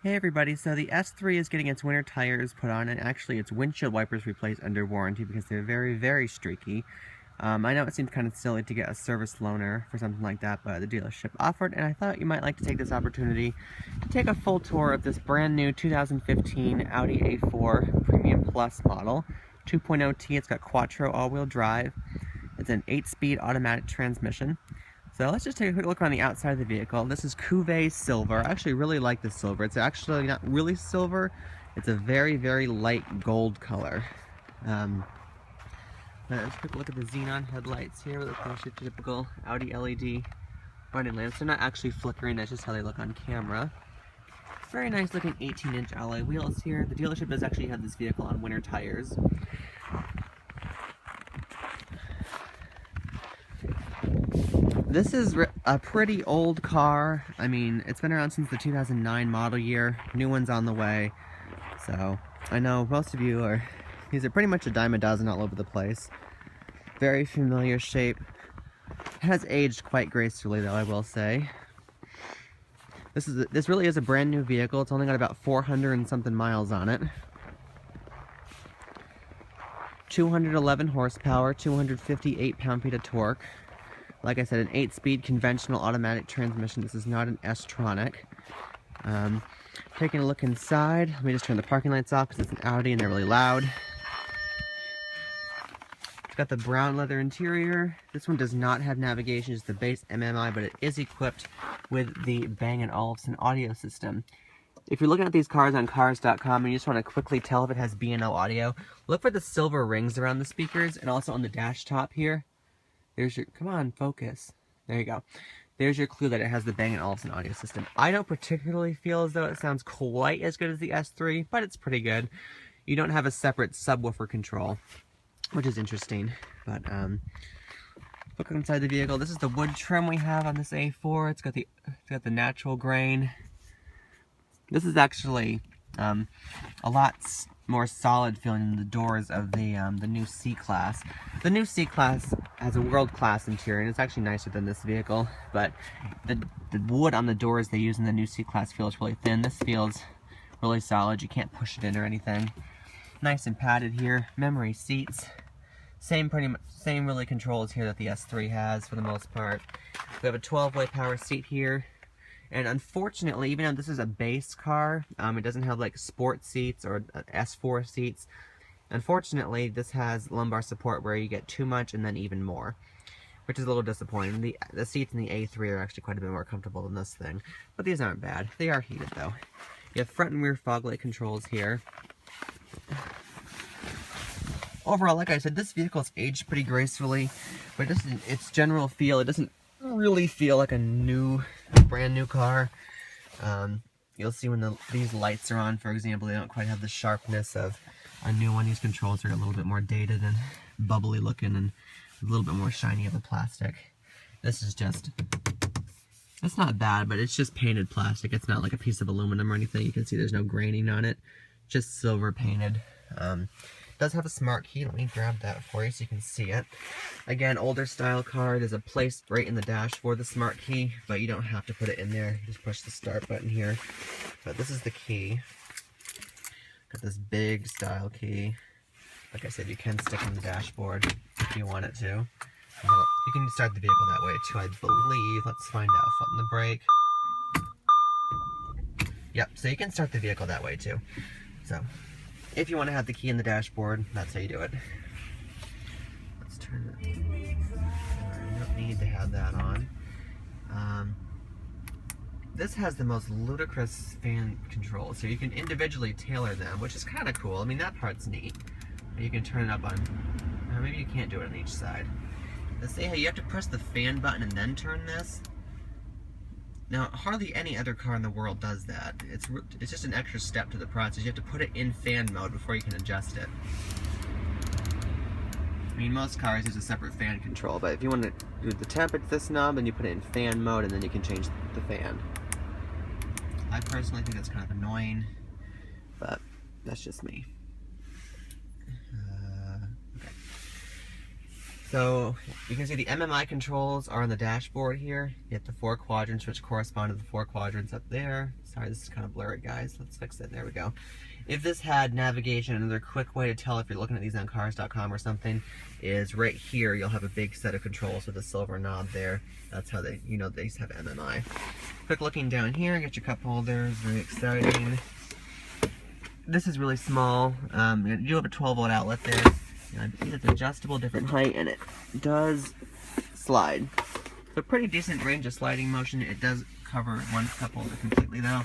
Hey everybody, so the S3 is getting its winter tires put on and actually its windshield wipers replaced under warranty because they're very, very streaky. I know it seems kind of silly to get a service loaner for something like that, but the dealership offered, and I thought you might like to take this opportunity to take a full tour of this brand new 2015 Audi A4 Premium Plus model. 2.0T, it's got Quattro all-wheel drive. It's an 8-speed automatic transmission. So let's just take a quick look on the outside of the vehicle. This is Cuvée Silver. I actually really like this silver. It's actually not really silver. It's a very, very light gold color. Let's take a look at the xenon headlights here. Look at the typical Audi LED running lamps. They're not actually flickering, that's just how they look on camera. Very nice looking 18-inch alloy wheels here. The dealership does actually have this vehicle on winter tires. This is a pretty old car. I mean, it's been around since the 2009 model year. New one's on the way. So, I know most of you are, these are pretty much a dime a dozen all over the place. Very familiar shape. It has aged quite gracefully though, I will say. This really is a brand new vehicle. It's only got about 400 and something miles on it. 211 horsepower, 258 pound-feet of torque. Like I said, an 8-speed conventional automatic transmission. This is not an S-tronic. Taking a look inside. Let me just turn the parking lights off because it's an Audi and they're really loud. It's got the brown leather interior. This one does not have navigation, it's the base Mmi, but it is equipped with the Bang & Olufsen audio system. If you're looking at these cars on cars.com and you just want to quickly tell if it has B&O audio, look for the silver rings around the speakers and also on the dash top here. There's your, come on, focus. There you go. There's your clue that it has the Bang & Olufsen audio system. I don't particularly feel as though it sounds quite as good as the S3, but it's pretty good. You don't have a separate subwoofer control, which is interesting. But look inside the vehicle. This is the wood trim we have on this A4. It's got the natural grain. This is actually a lot more solid feeling than the doors of the new C-Class. The new C-Class has a world-class interior, and it's actually nicer than this vehicle, but the wood on the doors they use in the new C-Class feels really thin. This feels really solid. You can't push it in or anything. Nice and padded here. Memory seats. Same really controls here that the S3 has for the most part. We have a 12-way power seat here. And unfortunately, even though this is a base car, it doesn't have like sport seats or S4 seats. Unfortunately, this has lumbar support where you get too much and then even more, which is a little disappointing. The seats in the A3 are actually quite a bit more comfortable than this thing, but these aren't bad. They are heated though. You have front and rear fog light controls here. Overall, like I said, this vehicle's aged pretty gracefully, but its general feel, it doesn't really feel like a brand new car. You'll see when these lights are on, for example, they don't quite have the sharpness of a new one. These controls are a little bit more dated and bubbly looking and a little bit more shiny of the plastic. This is just, it's not bad, but it's just painted plastic. It's not like a piece of aluminum or anything. You can see there's no graining on it, just silver painted. It does have a smart key. Let me grab that for you so you can see it. Again, older style car. There's a place right in the dash for the smart key, but you don't have to put it in there. You just push the start button here. But this is the key. Got this big style key. Like I said, you can stick it in the dashboard if you want it to. You can start the vehicle that way too, I believe. Let's find out. Foot on the brake. Yep, so you can start the vehicle that way too. So, if you want to have the key in the dashboard, that's how you do it. Let's turn it. You don't need to have that on. This has the most ludicrous fan controls, so you can individually tailor them, which is kind of cool. I mean, that part's neat. You can turn it up on, maybe you can't do it on each side. Let's say how you have to press the fan button and then turn this. Now, hardly any other car in the world does that. It's just an extra step to the process. You have to put it in fan mode before you can adjust it. I mean, most cars use a separate fan control, but if you want to do the temp, it's this knob, and you put it in fan mode, and then you can change the fan. I personally think that's kind of annoying, but that's just me. Okay. So you can see the Mmi controls are on the dashboard here. You have the 4 quadrants which correspond to the 4 quadrants up there. Sorry, this is kind of blurry, guys. Let's fix it. There we go. If this had navigation, another quick way to tell if you're looking at these on cars.com or something is right here. You'll have a big set of controls with a silver knob there. That's how they, you know, these have Mmi. Quick looking down here, get your cup holders. Very exciting. This is really small. You do have a 12-volt outlet there. I believe it's adjustable, different height, and it does slide. So pretty decent range of sliding motion. It does cover one cup holder completely though,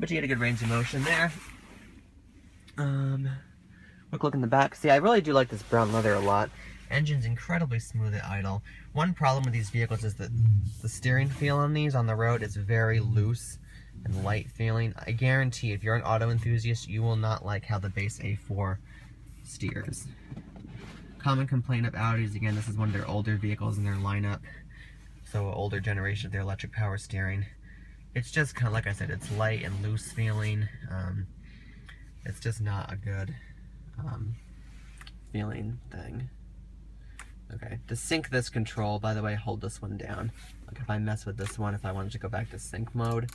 but you get a good range of motion there. Quick look in the back. See, I really do like this brown leather a lot. Engine's incredibly smooth at idle. One problem with these vehicles is that the steering feel on these on the road is very loose and light feeling. I guarantee if you're an auto enthusiast, you will not like how the base A4 steers. Common complaint of Audis, again, this is one of their older vehicles in their lineup, so an older generation of their electric power steering. It's just kind of, like I said, it's light and loose feeling. It's just not a good feeling thing. Okay, to sync this control, by the way, hold this one down. Like if I mess with this one, if I wanted to go back to sync mode,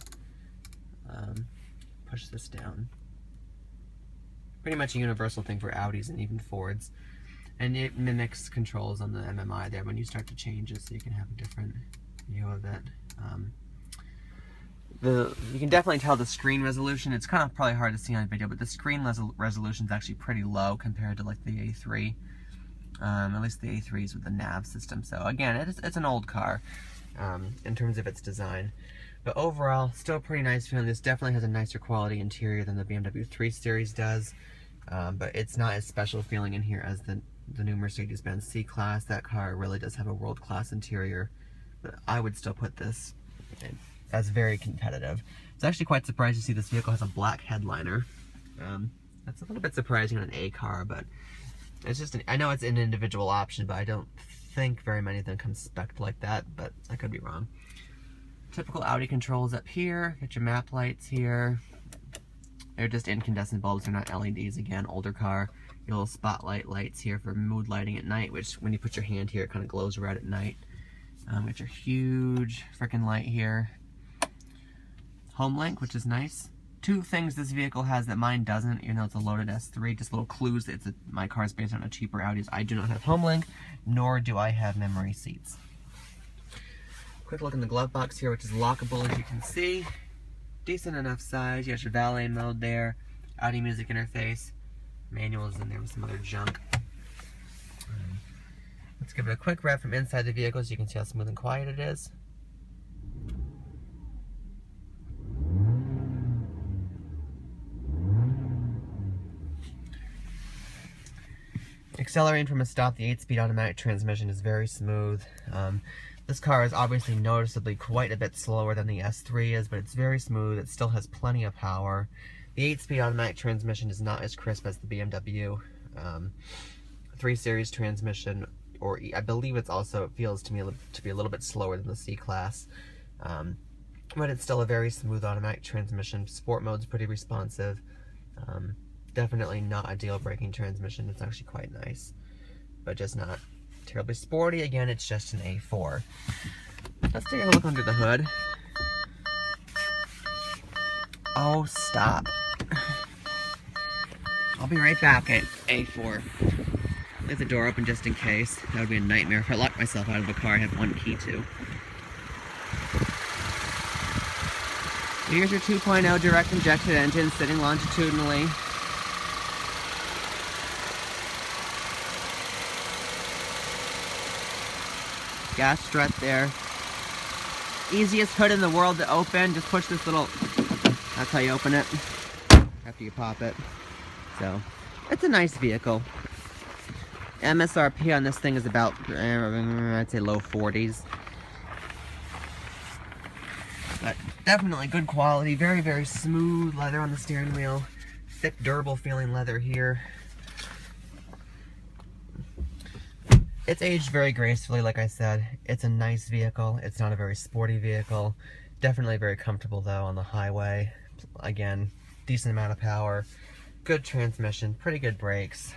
push this down. Pretty much a universal thing for Audis and even Fords. And it mimics controls on the Mmi there when you start to change it, so you can have a different view of it. You can definitely tell the screen resolution. It's kind of probably hard to see on video, but the screen resolution is actually pretty low compared to like the A3. At least the A3s with the nav system. So again, it's an old car in terms of its design. But overall, still a pretty nice feeling. This definitely has a nicer quality interior than the BMW 3 Series does. But it's not as special feeling in here as the new Mercedes-Benz C-Class. That car really does have a world-class interior. But I would still put this as very competitive. It's actually quite surprised to see this vehicle has a black headliner. That's a little bit surprising on an A car, but it's just, I know it's an individual option, but I don't think very many of them come spec'd like that, but I could be wrong. Typical Audi controls up here. Get your map lights here. They're just incandescent bulbs, they're not LEDs. Again, older car. Your little spotlight lights here for mood lighting at night, which when you put your hand here, it kind of glows red at night. Got your huge freaking light here. Home link, which is nice. Two things this vehicle has that mine doesn't, even though it's a loaded S3, just little clues that my car is based on a cheaper Audi. I do not have home link, nor do I have memory seats. Quick look in the glove box here, which is lockable as you can see. Decent enough size. You got your valet mode there, Audi music interface, manuals in there with some other junk. Let's give it a quick rev from inside the vehicle so you can see how smooth and quiet it is. Accelerating from a stop, the 8-speed automatic transmission is very smooth. This car is obviously noticeably quite a bit slower than the S3 is, but it's very smooth. It still has plenty of power. The 8-speed automatic transmission is not as crisp as the BMW 3 Series transmission, or I believe it feels to me to be a little bit slower than the C-Class. But it's still a very smooth automatic transmission. Sport mode's pretty responsive. Definitely not a deal-breaking transmission. It's actually quite nice, but just not terribly sporty. Again, it's just an A4. Let's take a look under the hood. Oh, stop. I'll be right back at A4. Leave the door open just in case. That would be a nightmare if I locked myself out of a car I have one key to. Here's your 2.0 direct injection engine sitting longitudinally. Gas strut there. Easiest hood in the world to open. Just push this little, that's how you open it, after you pop it. So, it's a nice vehicle. MSRP on this thing is about, I'd say low 40s. But definitely good quality, very, very smooth leather on the steering wheel. Thick, durable feeling leather here. It's aged very gracefully, like I said. It's a nice vehicle. It's not a very sporty vehicle. Definitely very comfortable though on the highway. Again, decent amount of power. Good transmission, pretty good brakes.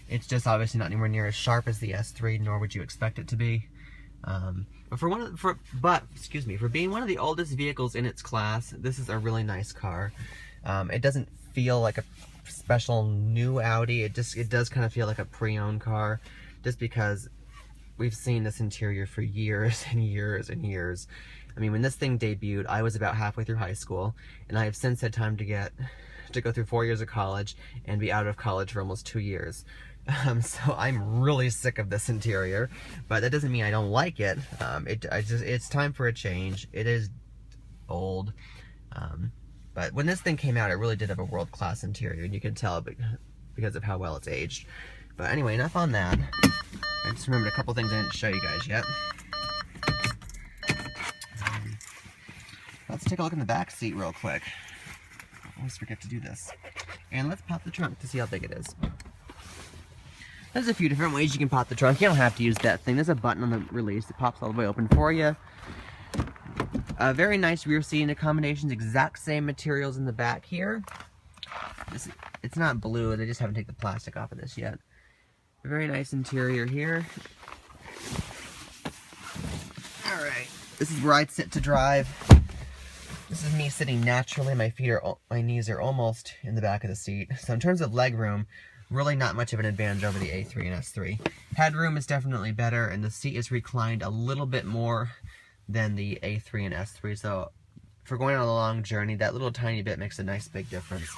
It's just obviously not anywhere near as sharp as the S3, nor would you expect it to be. But for being one of the oldest vehicles in its class, this is a really nice car. It doesn't feel like a special new Audi. It does kind of feel like a pre-owned car, just because we've seen this interior for years and years and years. I mean, when this thing debuted, I was about halfway through high school, and I have since had time to go through 4 years of college and be out of college for almost 2 years. So I'm really sick of this interior, but that doesn't mean I don't like it. It's time for a change. It is old, but when this thing came out, it really did have a world-class interior, and you can tell because of how well it's aged. But anyway, enough on that. I just remembered a couple things I didn't show you guys yet. Let's take a look in the back seat real quick. I always forget to do this. And let's pop the trunk to see how big it is. There's a few different ways you can pop the trunk. You don't have to use that thing. There's a button on the release that pops all the way open for you. Very nice rear seating accommodations. Exact same materials in the back here. It's not blue. They just haven't taken the plastic off of this yet. A very nice interior here. Alright. This is where I'd sit to drive. This is me sitting naturally. My knees are almost in the back of the seat. So in terms of legroom, really not much of an advantage over the A3 and S3. Headroom is definitely better, and the seat is reclined a little bit more than the A3 and S3. So for going on a long journey, that little tiny bit makes a nice big difference.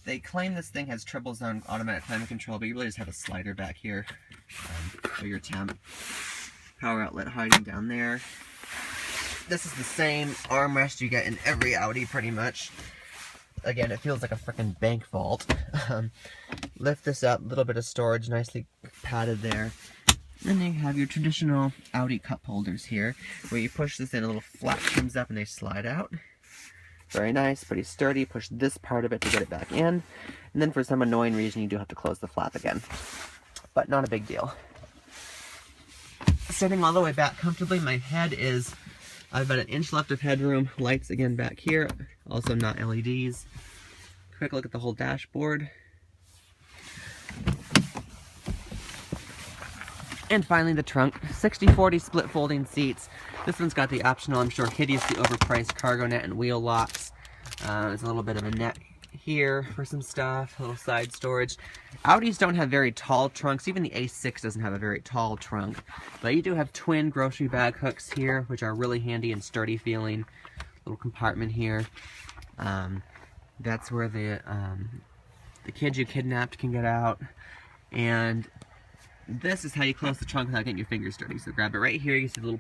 They claim this thing has triple zone automatic climate control, but you really just have a slider back here for your temp. Power outlet hiding down there. This is the same armrest you get in every Audi pretty much. Again, it feels like a freaking bank vault. Lift this up, a little bit of storage, nicely padded there. Then you have your traditional Audi cup holders here, where you push this in, a little flap comes up and they slide out. Very nice, pretty sturdy. Push this part of it to get it back in. And then for some annoying reason, you do have to close the flap again. But not a big deal. Sitting all the way back comfortably, my head is, I've about an inch left of headroom. Lights again back here, also not LEDs. Quick look at the whole dashboard. And finally the trunk. 60/40 split folding seats. This one's got the optional, I'm sure, hideously overpriced cargo net and wheel locks. There's a little bit of a net here for some stuff, a little side storage. Audis don't have very tall trunks. Even the A6 doesn't have a very tall trunk. But you do have twin grocery bag hooks here, which are really handy and sturdy feeling. Little compartment here. That's where the kids you kidnapped can get out. And this is how you close the trunk without getting your fingers dirty. So grab it right here. You see the little